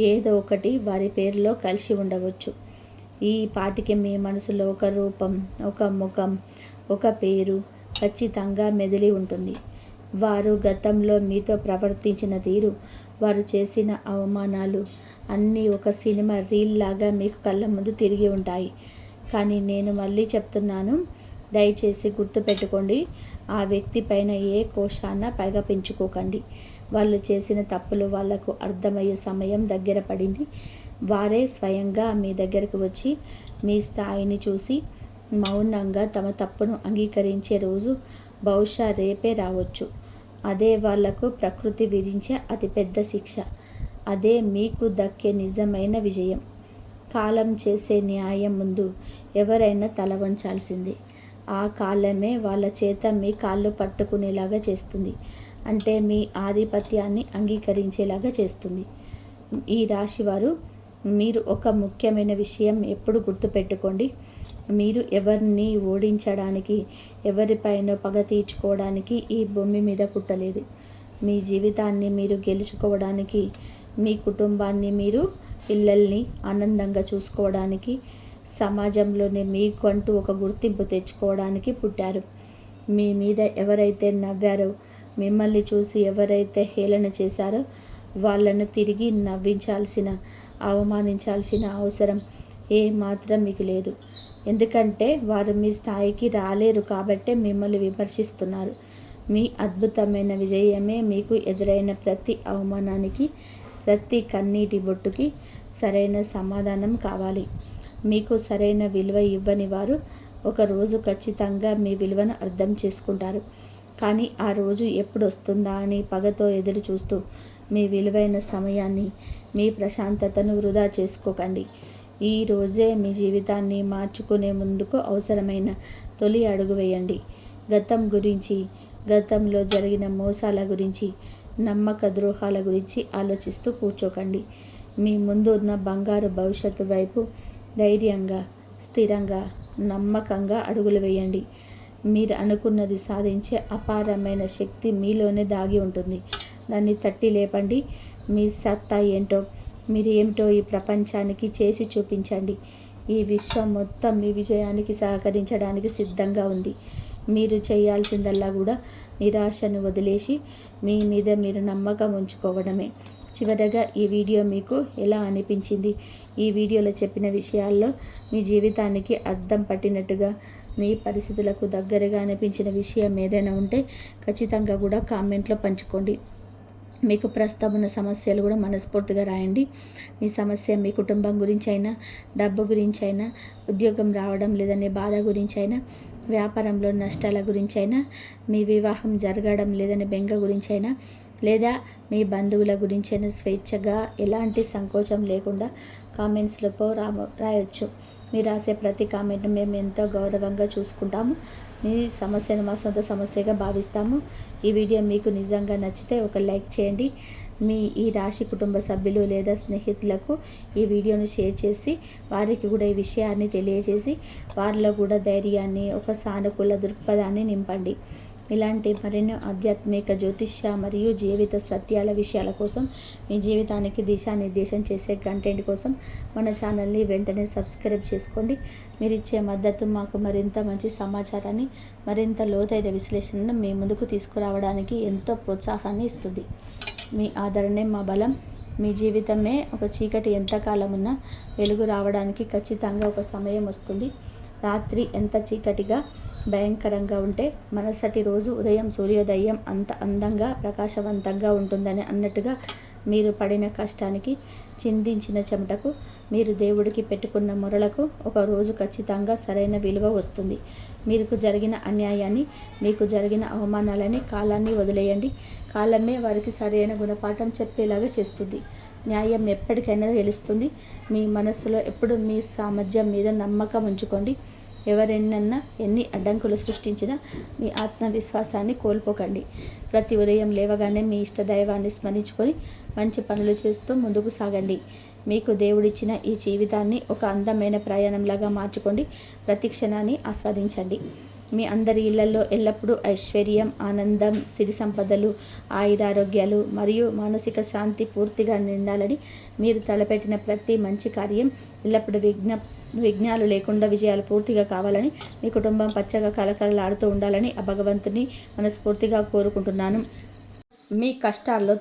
A: ఏదో ఒకటి వారి పేరులో కలిసి ఉండవచ్చు. ఈ పాటికి మీ మనసులో ఒక రూపం, ఒక ముఖం, ఒక పేరు ఖచ్చితంగా మెదిలి ఉంటుంది. వారు గతంలో మీతో ప్రవర్తించిన తీరు, వారు చేసిన అవమానాలు అన్నీ ఒక సినిమా రీల్ లాగా మీకు కళ్ళ ముందు తిరిగి ఉంటాయి. కానీ నేను మళ్ళీ చెప్తున్నాను, దయచేసి గుర్తుపెట్టుకోండి, ఆ వ్యక్తి పైన ఏ కోశాన పగ పెంచుకోకండి. వాళ్ళు చేసిన తప్పులు వాళ్లకు అర్థమయ్యే సమయం దగ్గర పడింది. వారే స్వయంగా మీ దగ్గరకు వచ్చి మీ స్థాయిని చూసి మౌనంగా తమ తప్పును అంగీకరించే రోజు బహుశా రేపే రావచ్చు. అదే వాళ్లకు ప్రకృతి విధించే అతిపెద్ద శిక్ష. అదే మీకు దక్కే నిజమైన విజయం. కాలం చేసే న్యాయం ముందు ఎవరైనా తల వంచాల్సిందే. ఆ కాలమే వాళ్ళ చేత మీ కాళ్ళు పట్టుకునేలాగా చేస్తుంది. అంటే మీ ఆధిపత్యాన్ని అంగీకరించేలాగా చేస్తుంది. ఈ రాశివారు, మీరు ఒక ముఖ్యమైన విషయం ఎప్పుడు గుర్తుపెట్టుకోండి. మీరు ఎవరిని ఓడించడానికి, ఎవరిపైన పగ తీర్చుకోవడానికి ఈ భూమి మీద పుట్టలేదు. మీ జీవితాన్ని మీరు గెలుచుకోవడానికి, మీ కుటుంబాన్ని, మీరు పిల్లల్ని ఆనందంగా చూసుకోవడానికి, సమాజంలోనే మీకంటూ ఒక గుర్తింపు తెచ్చుకోవడానికి పుట్టారు. మీ మీద ఎవరైతే నవ్వారో, మిమ్మల్ని చూసి ఎవరైతే హేళన చేశారో వాళ్ళను తిరిగి నవ్వించాల్సిన, అవమానించాల్సిన అవసరం ఏమాత్రం మీకు లేదు. ఎందుకంటే వారు మీ స్థాయికి రాలేరు కాబట్టే మిమ్మల్ని విమర్శిస్తున్నారు. మీ అద్భుతమైన విజయమే మీకు ఎదురైన ప్రతి అవమానానికి, ప్రతి కన్నీటి బొట్టుకి సరైన సమాధానం కావాలి. మీకు సరైన విలువ ఇవ్వని వారు ఒకరోజు ఖచ్చితంగా మీ విలువను అర్థం చేసుకుంటారు. కానీ ఆ రోజు ఎప్పుడు వస్తుందా అని పగతో ఎదురు చూస్తూ మీ విలువైన సమయాన్ని, మీ ప్రశాంతతను వృధా చేసుకోకండి. ఈ రోజే మీ జీవితాన్ని మార్చుకునే ముందుకు అవసరమైన తొలి అడుగు వేయండి. గతం గురించి, గతంలో జరిగిన మోసాల గురించి, నమ్మక ద్రోహాల గురించి ఆలోచిస్తూ కూర్చోకండి. మీ ముందు ఉన్న బంగారు భవిష్యత్తు వైపు ధైర్యంగా, స్థిరంగా, నమ్మకంగా అడుగులు వేయండి. మీరు అనుకున్నది సాధించే అపారమైన శక్తి మీలోనే దాగి ఉంటుంది. దాన్ని తట్టి లేపండి. మీ సత్తా ఏంటో, మీరు ఏమిటో ఈ ప్రపంచానికి చేసి చూపించండి. ఈ విశ్వం మొత్తం మీ విజయానికి సహకరించడానికి సిద్ధంగా ఉంది. మీరు చేయాల్సిందల్లా కూడా నిరాశను వదిలేసి మీ మీద మీరు నమ్మకం ఉంచుకోవడమే. చివరగా ఈ వీడియో మీకు ఎలా అనిపించింది? ఈ వీడియోలో చెప్పిన విషయాల్లో మీ జీవితానికి అర్థం పట్టినట్టుగా, మీ పరిస్థితులకు దగ్గరగా అనిపించిన విషయం ఏదైనా ఉంటే ఖచ్చితంగా కూడా కామెంట్లో పంచుకోండి. మీకు ప్రస్తుతం ఉన్న సమస్యలు కూడా మనస్ఫూర్తిగా రాయండి. మీ సమస్య మీ కుటుంబం గురించి అయినా, డబ్బు గురించి అయినా, ఉద్యోగం రావడం లేదనే బాధ గురించి అయినా, వ్యాపారంలో నష్టాల గురించి అయినా, మీ వివాహం జరగడం లేదనే బెంగ గురించి అయినా, లేదా మీ బంధువుల గురించి అయినా స్వేచ్ఛగా ఎలాంటి సంకోచం లేకుండా కామెంట్స్లో రాయొచ్చు. మీరు రాసే ప్రతి కామెంట్ని మేము ఎంతో గౌరవంగా చూసుకుంటాము. మీ సమస్యను మా సొంత సమస్యగా భావిస్తాము. ఈ వీడియో మీకు నిజంగా నచ్చితే ఒక లైక్ చేయండి. మీ ఈ రాశి కుటుంబ సభ్యులు లేదా స్నేహితులకు ఈ వీడియోను షేర్ చేసి వారికి కూడా ఈ విషయాన్ని తెలియజేసి వారిలో కూడా ధైర్యాన్ని, ఒక సానుకూల దృక్పథాన్ని నింపండి. ఇలాంటి మరెన్నో ఆధ్యాత్మిక, జ్యోతిష్య మరియు జీవిత సత్యాల విషయాల కోసం, మీ జీవితానికి దిశానిర్దేశం చేసే కంటెంట్ కోసం మన ఛానల్ని వెంటనే సబ్స్క్రైబ్ చేసుకోండి. మీరు ఇచ్చే మద్దతు మాకు మరింత మంచి సమాచారాన్ని, మరింత లోతైన విశ్లేషణను మీ ముందుకు తీసుకురావడానికి ఎంతో ప్రోత్సాహాన్ని ఇస్తుంది. మీ ఆదరణే మా బలం. మీ జీవితమే ఒక చీకటి ఎంతకాలం ఉన్నా వెలుగు రావడానికి ఖచ్చితంగా ఒక సమయం వస్తుంది. రాత్రి ఎంత చీకటిగా, భయంకరంగా ఉంటే మరుసటి రోజు ఉదయం సూర్యోదయం అంత అందంగా, ప్రకాశవంతంగా ఉంటుందని అన్నట్టుగా మీరు పడిన కష్టానికి, చిందించిన చెమటకు, మీరు దేవుడికి పెట్టుకున్న మొరలకు ఒక రోజు ఖచ్చితంగా సరైన విలువ వస్తుంది. మీకు జరిగిన అన్యాయాన్ని, మీకు జరిగిన అవమానాలని కాలాన్ని వదిలేయండి. కాలమే వారికి సరైన గుణపాఠం చెప్పేలాగా చేస్తుంది. న్యాయం ఎప్పటికైనా తెలుస్తుంది. మీ మనస్సులో ఎప్పుడు మీ సామర్థ్యం మీద నమ్మకం ఉంచుకోండి. ఎవరెన్నన్నా ఎన్ని అడ్డంకులు సృష్టించినా మీ ఆత్మవిశ్వాసాన్ని కోల్పోకండి. ప్రతి ఉదయం లేవగానే మీ ఇష్ట దైవాన్ని స్మరించుకొని మంచి పనులు చేస్తూ ముందుకు సాగండి. మీకు దేవుడిచ్చిన ఈ జీవితాన్ని ఒక అందమైన ప్రయాణంలాగా మార్చుకోండి. ప్రతి క్షణాన్ని ఆస్వాదించండి. మీ అందరి ఇళ్లలో ఎల్లప్పుడూ ఐశ్వర్యం, ఆనందం, సిరి సంపదలు, ఆయురారోగ్యాలు మరియు మానసిక శాంతి పూర్తిగా నిండాలని, మీరు తలపెట్టిన ప్రతి మంచి కార్యం ఎల్లప్పుడూ విఘ్నాలు లేకుండా విజయాలు పూర్తిగా కావాలని, మీ కుటుంబం పచ్చగా కలకలలాడుతూ ఉండాలని ఆ భగవంతుని మనస్ఫూర్తిగా కోరుకుంటున్నాను. మీ కష్టాల్లో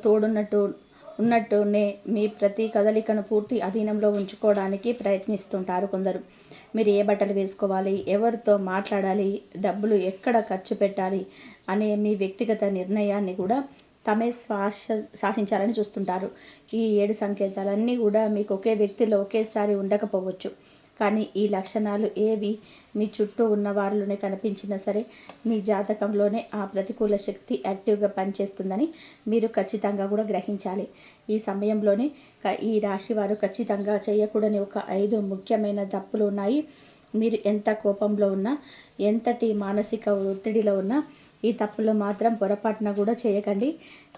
A: ఉన్నట్టునే మీ ప్రతి కదలికను పూర్తి అధీనంలో ఉంచుకోవడానికి ప్రయత్నిస్తుంటారు కొందరు. మీరు ఏ బట్టలు వేసుకోవాలి, ఎవరితో మాట్లాడాలి, డబ్బులు ఎక్కడ ఖర్చు పెట్టాలి అనే మీ వ్యక్తిగత నిర్ణయాన్ని కూడా తమే శాసించాలని చూస్తుంటారు. ఈ 7 సంకేతాలన్నీ కూడా మీకు ఒకే వ్యక్తిలో ఒకేసారి ఉండకపోవచ్చు. కానీ ఈ లక్షణాలు ఏవి మీ చుట్టూ ఉన్న వారిలోనే కనిపించినా సరే, మీ జాతకంలోనే ఆ ప్రతికూల శక్తి యాక్టివ్గా పనిచేస్తుందని మీరు ఖచ్చితంగా కూడా గ్రహించాలి. ఈ సమయంలోనే ఈ రాశి వారు ఖచ్చితంగా చేయకూడని ఒక 5 ముఖ్యమైన తప్పులు ఉన్నాయి. మీరు ఎంత కోపంలో ఉన్నా, ఎంతటి మానసిక ఒత్తిడిలో ఉన్నా ఈ తప్పులు మాత్రం పొరపాటున కూడా చేయకండి.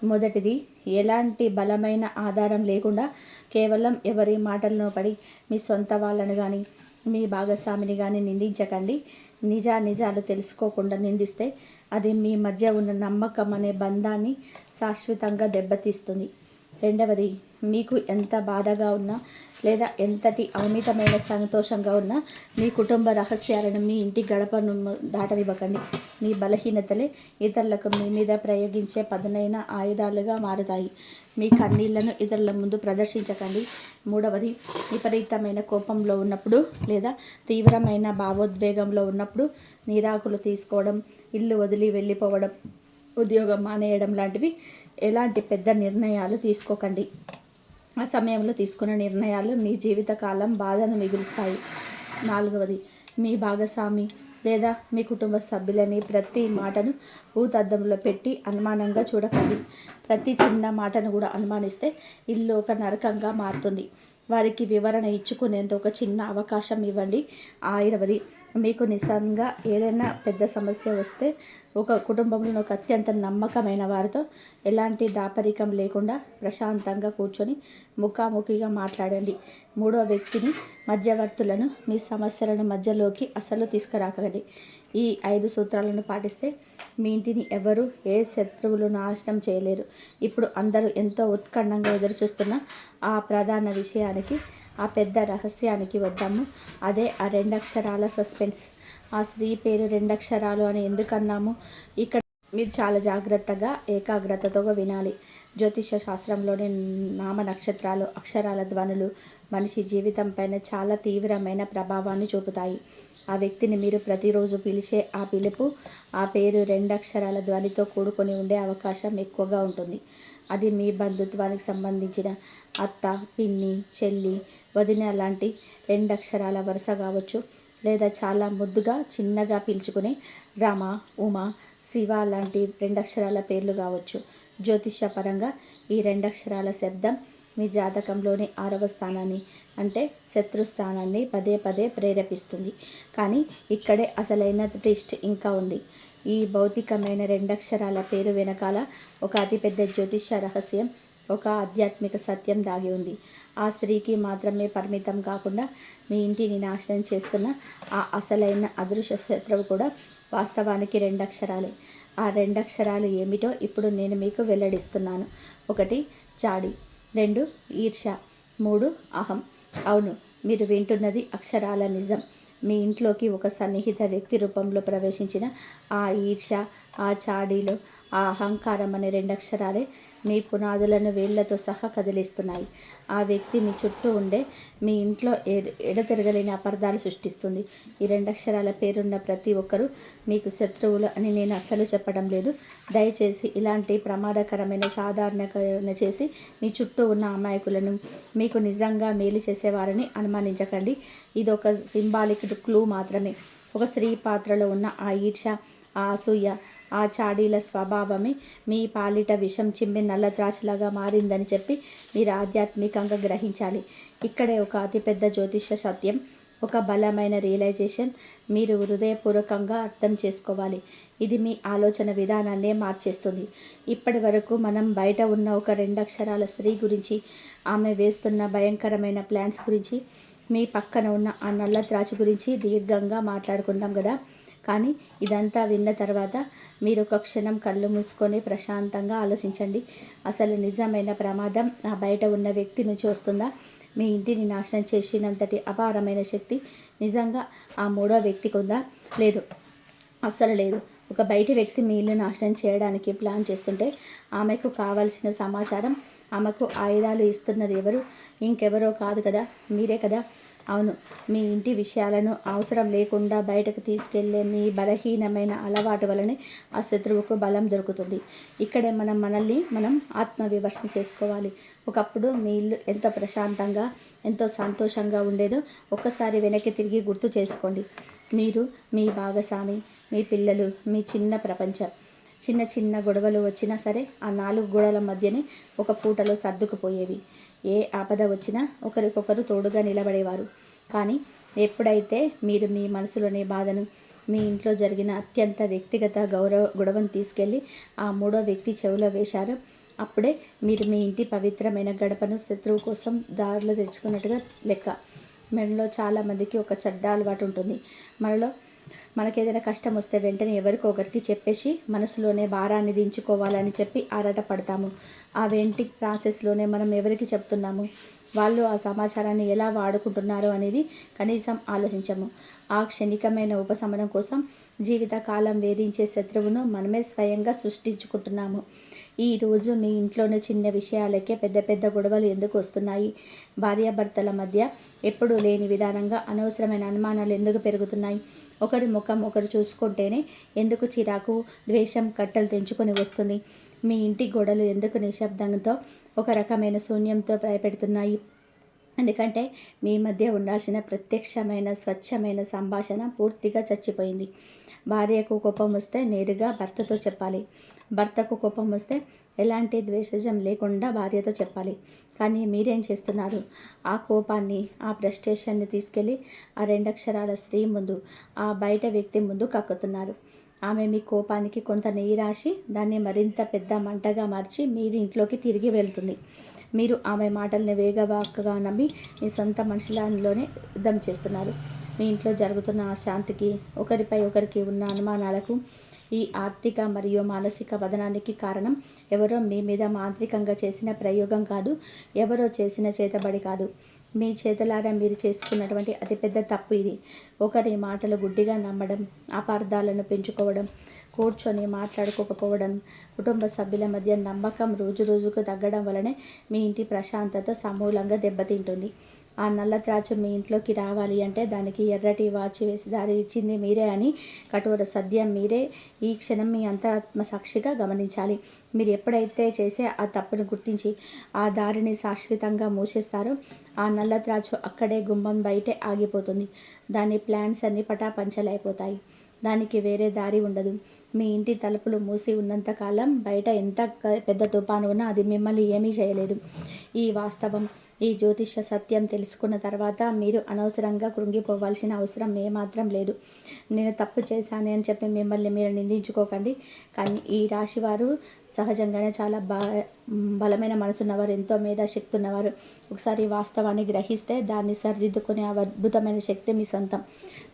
A: మొదటిది, ఎలాంటి బలమైన ఆధారం లేకుండా కేవలం ఎవరి మాటలను పడి మీ సొంత వాళ్ళని కానీ, మీ భాగస్వామిని కానీ నిందించకండి. నిజాలు తెలుసుకోకుండా నిందిస్తే అది మీ మధ్య ఉన్న నమ్మకం అనే బంధాన్ని శాశ్వతంగా దెబ్బతీస్తుంది. రెండవది, మీకు ఎంత బాధగా ఉన్నా లేదా ఎంతటి అమితమైన సంతోషంగా ఉన్నా మీ కుటుంబ రహస్యాలను మీ ఇంటి గడపను దాటనివ్వకండి. మీ బలహీనతలే ఇతరులకు మీ మీద ప్రయోగించే పదునైన ఆయుధాలుగా మారుతాయి. మీ కన్నీళ్లను ఇతరుల ముందు ప్రదర్శించకండి. మూడవది, విపరీతమైన కోపంలో ఉన్నప్పుడు లేదా తీవ్రమైన భావోద్వేగంలో ఉన్నప్పుడు నీరాకులు తీసుకోవడం, ఇల్లు వదిలి వెళ్ళిపోవడం, ఉద్యోగం మానేయడం లాంటివి ఎలాంటి పెద్ద నిర్ణయాలు తీసుకోకండి. ఆ సమయంలో తీసుకున్న నిర్ణయాలు మీ జీవితకాలం బాధను మిగులుస్తాయి. నాలుగవది, మీ భాగస్వామి లేదా మీ కుటుంబ సభ్యులని ప్రతి మాటను భూతద్దంలో పెట్టి అనుమానంగా చూడకండి. ప్రతి చిన్న మాటను కూడా అనుమానిస్తే ఇల్లు ఒక నరకంగా మారుతుంది. వారికి వివరణ ఇచ్చుకునేందుకు ఒక చిన్న అవకాశం ఇవ్వండి. 5వది, మీకు నిజంగా ఏదైనా పెద్ద సమస్య వస్తే ఒక కుటుంబంలో ఒక అత్యంత నమ్మకమైన వారితో ఎలాంటి దాపరికం లేకుండా ప్రశాంతంగా కూర్చొని ముఖాముఖిగా మాట్లాడండి. 3వ వ్యక్తిని, మధ్యవర్తులను మీ సమస్యలను మధ్యలోకి అసలు తీసుకురాకండి. ఈ 5 సూత్రాలను పాటిస్తే మీ ఇంటిని ఎవరు ఏ శత్రువులు నాశనం చేయలేరు. ఇప్పుడు అందరూ ఎంతో ఉత్కంఠంగా ఎదురుచూస్తున్న ఆ ప్రధాన విషయానికి, ఆ పెద్ద రహస్యానికి వద్దాము. అదే ఆ 2 అక్షరాల సస్పెన్స్. ఆ స్త్రీ పేరు 2 అక్షరాలు అని ఎందుకన్నాము? ఇక్కడ మీరు చాలా జాగ్రత్తగా ఏకాగ్రతతో వినాలి. జ్యోతిష శాస్త్రంలోని నామ నక్షత్రాలు, అక్షరాల ధ్వనులు మనిషి జీవితం పైన చాలా తీవ్రమైన ప్రభావాన్ని చూపుతాయి. ఆ వ్యక్తిని మీరు ప్రతిరోజు పిలిచే ఆ పిలుపు, ఆ పేరు 2 అక్షరాల ధ్వనితో కూడుకొని ఉండే అవకాశం ఎక్కువగా ఉంటుంది. అది మీ బంధుత్వానికి సంబంధించిన అత్త, పిన్ని, చెల్లి, వదిన లాంటి 2 అక్షరాల వరుస కావచ్చు, లేదా చాలా ముద్దుగా చిన్నగా పిలుచుకునే రమ, ఉమ, శివ లాంటి 2 అక్షరాల పేర్లు కావచ్చు. జ్యోతిష్యపరంగా ఈ 2 అక్షరాల శబ్దం మీ జాతకంలోని 6వ స్థానాన్ని, అంటే శత్రుస్థానాన్ని పదే పదే ప్రేరేపిస్తుంది. కానీ ఇక్కడే అసలైన ట్విస్ట్ ఇంకా ఉంది. ఈ భౌతికమైన 2 అక్షరాల పేరు వెనకాల ఒక అతిపెద్ద జ్యోతిష్య రహస్యం, ఒక ఆధ్యాత్మిక సత్యం దాగి ఉంది. ఆ స్త్రీకి మాత్రమే పరిమితం కాకుండా మీ ఇంటిని నాశనం చేస్తున్న ఆ అసలైన అదృశ్య శత్రువు కూడా వాస్తవానికి 2 అక్షరాలే. ఆ 2 అక్షరాలు ఏమిటో ఇప్పుడు నేను మీకు వెల్లడిస్తున్నాను. 1 చాడి, 2 ఈర్ష్య, 3 అహం. అవును, మీరు వింటున్నది అక్షరాల నిజం. మీ ఇంట్లోకి ఒక సన్నిహిత వ్యక్తి రూపంలో ప్రవేశించిన ఆ ఈర్ష్య, ఆ చాడీలో ఆ అహంకారం అనే 2 అక్షరాలే మీ పునాదులను వేళ్లతో సహా కదిలిస్తున్నాయి. ఆ వ్యక్తి మీ చుట్టూ ఉండే మీ ఇంట్లో ఎడతెరగలేని అపార్థాలు సృష్టిస్తుంది. ఈ 2 అక్షరాల పేరున్న ప్రతి ఒక్కరూ మీకు శత్రువులు అని నేను అస్సలు చెప్పడం లేదు. దయచేసి ఇలాంటి ప్రమాదకరమైన సాధారణీకరణ చేసి మీ చుట్టూ ఉన్న అమాయకులను, మీకు నిజంగా మేలు చేసేవారని అనుమానించకండి. ఇది ఒక సింబాలిక్ క్లూ మాత్రమే. ఒక స్త్రీ పాత్రలో ఉన్న ఆ ఈర్ష్య, ఆ అసూయ, ఆ చాడీల స్వభావమే మీ పాలిట విషం చిమ్మె నల్లత్రాచులాగా మారిందని చెప్పి మీరు ఆధ్యాత్మికంగా గ్రహించాలి. ఇక్కడే ఒక అతిపెద్ద జ్యోతిష సత్యం, ఒక బలమైన రియలైజేషన్ మీరు హృదయపూర్వకంగా అర్థం చేసుకోవాలి. ఇది మీ ఆలోచన విధానాన్నే మార్చేస్తుంది. ఇప్పటి వరకు మనం బయట ఉన్న ఒక 2 అక్షరాల స్త్రీ గురించి, ఆమె వేస్తున్న భయంకరమైన ప్లాన్స్ గురించి, మీ పక్కన ఉన్న ఆ నల్ల త్రాచు గురించి దీర్ఘంగా మాట్లాడుకుందాం కదా. కానీ ఇదంతా విన్న తర్వాత మీరు ఒక క్షణం కళ్ళు మూసుకొని ప్రశాంతంగా ఆలోచించండి. అసలు నిజమైన ప్రమాదం ఆ బయట ఉన్న వ్యక్తి నుంచి వస్తుందా? మీ ఇంటిని నాశనం చేసినంతటి అపారమైన శక్తి నిజంగా ఆ 3వ వ్యక్తికి ఉందా? లేదు, అస్సలు లేదు. ఒక బయటి వ్యక్తి మీ ఇల్లు నాశనం చేయడానికి ప్లాన్ చేస్తుంటే ఆమెకు కావలసిన సమాచారం, ఆమెకు ఆయుధాలు ఇస్తున్నది ఎవరు? ఇంకెవరో కాదు కదా, మీరే కదా. అవును, మీ ఇంటి విషయాలను అవసరం లేకుండా బయటకు తీసుకెళ్లే మీ బలహీనమైన అలవాటు వలనే ఆ శత్రువుకు బలం దొరుకుతుంది. ఇక్కడే మనం ఆత్మవిమర్శన చేసుకోవాలి. ఒకప్పుడు మీ ఇల్లు ఎంత ప్రశాంతంగా, ఎంతో సంతోషంగా ఉండేదో ఒక్కసారి వెనక్కి తిరిగి గుర్తు చేసుకోండి. మీరు, మీ భాగస్వామి, మీ పిల్లలు, మీ చిన్న ప్రపంచం. చిన్న చిన్న గొడవలు వచ్చినా సరే ఆ 4 గోడల మధ్యనే ఒక పూటలో సర్దుకుపోయేవి. ఏ ఆపద వచ్చినా ఒకరికొకరు తోడుగా నిలబడేవారు. కానీ ఎప్పుడైతే మీరు మీ మనసులోని బాధను, మీ ఇంట్లో జరిగిన అత్యంత వ్యక్తిగత గొడవను తీసుకెళ్ళి ఆ 3వ వ్యక్తి చెవిలో వేశారో అప్పుడే మీరు మీ ఇంటి పవిత్రమైన గడపను శత్రువు కోసం దారిలో తెచ్చుకున్నట్టుగా లెక్క. మనలో చాలామందికి ఒక చెడ్డ అలవాటు ఉంటుంది. మనకేదైనా కష్టం వస్తే వెంటనే ఎవరికొకరికి చెప్పేసి మనసులోనే భారాన్ని దించుకోవాలని చెప్పి ఆరాట పడతాము. ఆ వెంటింగ్ ప్రాసెస్లోనే మనం ఎవరికి చెప్తున్నాము, వాళ్ళు ఆ సమాచారాన్ని ఎలా వాడుకుంటున్నారు అనేది కనీసం ఆలోచించము. ఆ క్షణికమైన ఉపశమనం కోసం జీవితకాలం వేధించే శత్రువును మనమే స్వయంగా సృష్టించుకుంటున్నాము. ఈరోజు మీ ఇంట్లోని చిన్న విషయాలకే పెద్ద పెద్ద గొడవలు ఎందుకు వస్తున్నాయి? భార్యాభర్తల మధ్య ఎప్పుడూ లేని విధానంగా అనవసరమైన అనుమానాలు ఎందుకు పెరుగుతున్నాయి? ఒకరి ముఖం ఒకరు చూసుకుంటేనే ఎందుకు చిరాకు, ద్వేషం కట్టలు తెంచుకొని వస్తుంది? మీ ఇంటి గోడలు ఎందుకు నిశ్శబ్దంతో, ఒక రకమైన శూన్యంతో భయపెడుతున్నాయి? ఎందుకంటే మీ మధ్య ఉండాల్సిన ప్రత్యక్షమైన స్వచ్ఛమైన సంభాషణ పూర్తిగా చచ్చిపోయింది. భార్యకు కోపం వస్తే నేరుగా భర్తతో చెప్పాలి. భర్తకు కోపం వస్తే ఎలాంటి ద్వేషజం లేకుండా భార్యతో చెప్పాలి. కానీ మీరేం చేస్తున్నారు? ఆ కోపాన్ని, ఆ ఫ్రస్ట్రేషన్ని తీసుకెళ్ళి ఆ 2 అక్షరాల స్త్రీ ముందు, ఆ బయట వ్యక్తి ముందు కక్కుతున్నారు. ఆమె మీ కోపానికి కొంత నెయ్యి రాసి దాన్ని మరింత పెద్ద మంటగా మార్చి మీరు ఇంట్లోకి తిరిగి వెళ్తుంది. మీరు ఆమె మాటల్ని వేగవాకగా నమ్మి మీ సొంత మనుషులలోనే యుద్ధం చేస్తున్నారు. మీ ఇంట్లో జరుగుతున్న అశాంతికి, ఒకరిపై ఒకరికి ఉన్న అనుమానాలకు, ఈ ఆర్థిక మరియు మానసిక పతనానికి కారణం ఎవరో మీ మీద మాంత్రికంగా చేసిన ప్రయోగం కాదు, ఎవరో చేసిన చేతబడి కాదు. మీ చేతులారా మీరు చేసుకున్నటువంటి అతిపెద్ద తప్పు ఇది. ఒకరి మాటలు గుడ్డిగా నమ్మడం, అపార్థాలను పెంచుకోవడం, కూర్చొని మాట్లాడుకోకపోవడం, కుటుంబ సభ్యుల మధ్య నమ్మకం రోజు రోజుకు తగ్గడం వలనే మీ ఇంటి ప్రశాంతత సమూలంగా దెబ్బతింటుంది. ఆ నల్ల త్రాచు మీ ఇంట్లోకి రావాలి అంటే దానికి ఎర్రటి వాచి వేసి దారి ఇచ్చింది మీరే అని కఠోర సత్యం మీరే ఈ క్షణం మీ అంతరాత్మ సాక్షిగా గమనించాలి. మీరు ఎప్పుడైతే చేసే ఆ తప్పును గుర్తించి ఆ దారిని శాశ్వతంగా మూసేస్తారో ఆ నల్ల త్రాచు అక్కడే గుమ్మం బయటే ఆగిపోతుంది. దాని ప్లాన్స్ అన్నీ పటాపంచలైపోతాయి. దానికి వేరే దారి ఉండదు. మీ ఇంటి తలుపులు మూసి ఉన్నంతకాలం బయట ఎంత పెద్ద తుఫాను ఉన్నా అది మిమ్మల్ని ఏమీ చేయలేదు. ఈ వాస్తవం, ఈ జ్యోతిష సత్యం తెలుసుకున్న తర్వాత మీరు అనవసరంగా కృంగిపోవాల్సిన అవసరం ఏమాత్రం లేదు. నేను తప్పు చేశాను అని చెప్పి మిమ్మల్ని మీరు నిందించుకోకండి. కానీ ఈ రాశి వారు సహజంగానే చాలా బలమైన మనసున్నవారు, ఎంతో మేధాశక్తి ఉన్నవారు. ఒకసారి వాస్తవాన్ని గ్రహిస్తే దాన్ని సరిదిద్దుకునే అద్భుతమైన శక్తి మీ సొంతం.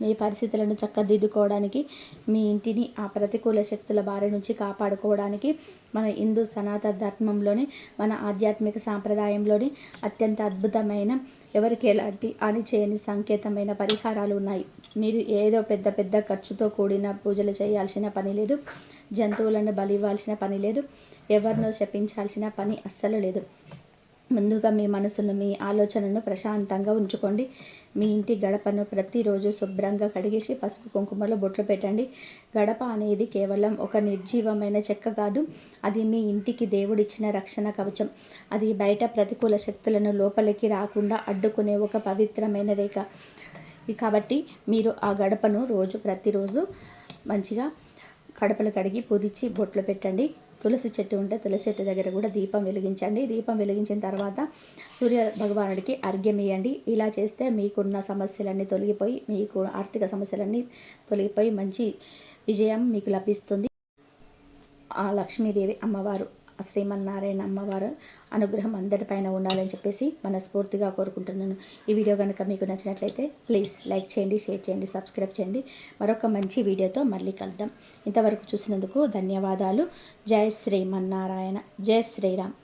A: మీ పరిస్థితులను చక్కదిద్దుకోవడానికి, మీ ఇంటిని ఆ ప్రతికూల శక్తుల బారి నుంచి కాపాడుకోవడానికి మన హిందూ సనాతన ధర్మంలోని, మన ఆధ్యాత్మిక సాంప్రదాయంలోని అత్యంత అద్భుతమైన, ఎవరికి ఎలాంటి హాని చేయని సంకేతమైన పరిహారాలు ఉన్నాయి. మీరు ఏదో పెద్ద పెద్ద ఖర్చుతో కూడిన పూజలు చేయాల్సిన పని లేదు. జంతువులను బలి ఇవ్వాల్సిన పని లేదు. ఎవరినో శపించాల్సిన పని అస్సలు లేదు. ముందుగా మీ మనసును, మీ ఆలోచనను ప్రశాంతంగా ఉంచుకోండి. మీ ఇంటి గడపను ప్రతిరోజు శుభ్రంగా కడిగేసి పసుపు కుంకుమలో బొట్లు పెట్టండి. గడప అనేది కేవలం ఒక నిర్జీవమైన చెక్క కాదు. అది మీ ఇంటికి దేవుడిచ్చిన రక్షణ కవచం. అది బయట ప్రతికూల శక్తులను లోపలికి రాకుండా అడ్డుకునే ఒక పవిత్రమైన రేఖ. కాబట్టి మీరు ఆ గడపను ప్రతిరోజు మంచిగా కడపలు కడిగి పూజించి బొట్లు పెట్టండి. తులసి చెట్టు ఉంటే తులసి చెట్టు దగ్గర కూడా దీపం వెలిగించండి. దీపం వెలిగించిన తర్వాత సూర్య భగవానుడికి అర్ఘ్యం ఇవ్వండి. ఇలా చేస్తే మీకున్న సమస్యలన్నీ తొలగిపోయి, మీకు ఆర్థిక సమస్యలన్నీ తొలగిపోయి మంచి విజయం మీకు లభిస్తుంది. ఆ లక్ష్మీదేవి అమ్మవారు, ఆ శ్రీమన్నారాయణ అమ్మవారు అనుగ్రహం అందరిపైన ఉండాలని చెప్పేసి మనస్ఫూర్తిగా కోరుకుంటున్నాను. ఈ వీడియో కనుక మీకు నచ్చినట్లయితే ప్లీజ్ లైక్ చేయండి, షేర్ చేయండి, సబ్స్క్రైబ్ చేయండి. మరొక మంచి వీడియోతో మళ్ళీ కలుద్దాం. ఇంతవరకు చూసినందుకు ధన్యవాదాలు. జై శ్రీమన్నారాయణ, జై శ్రీరామ్.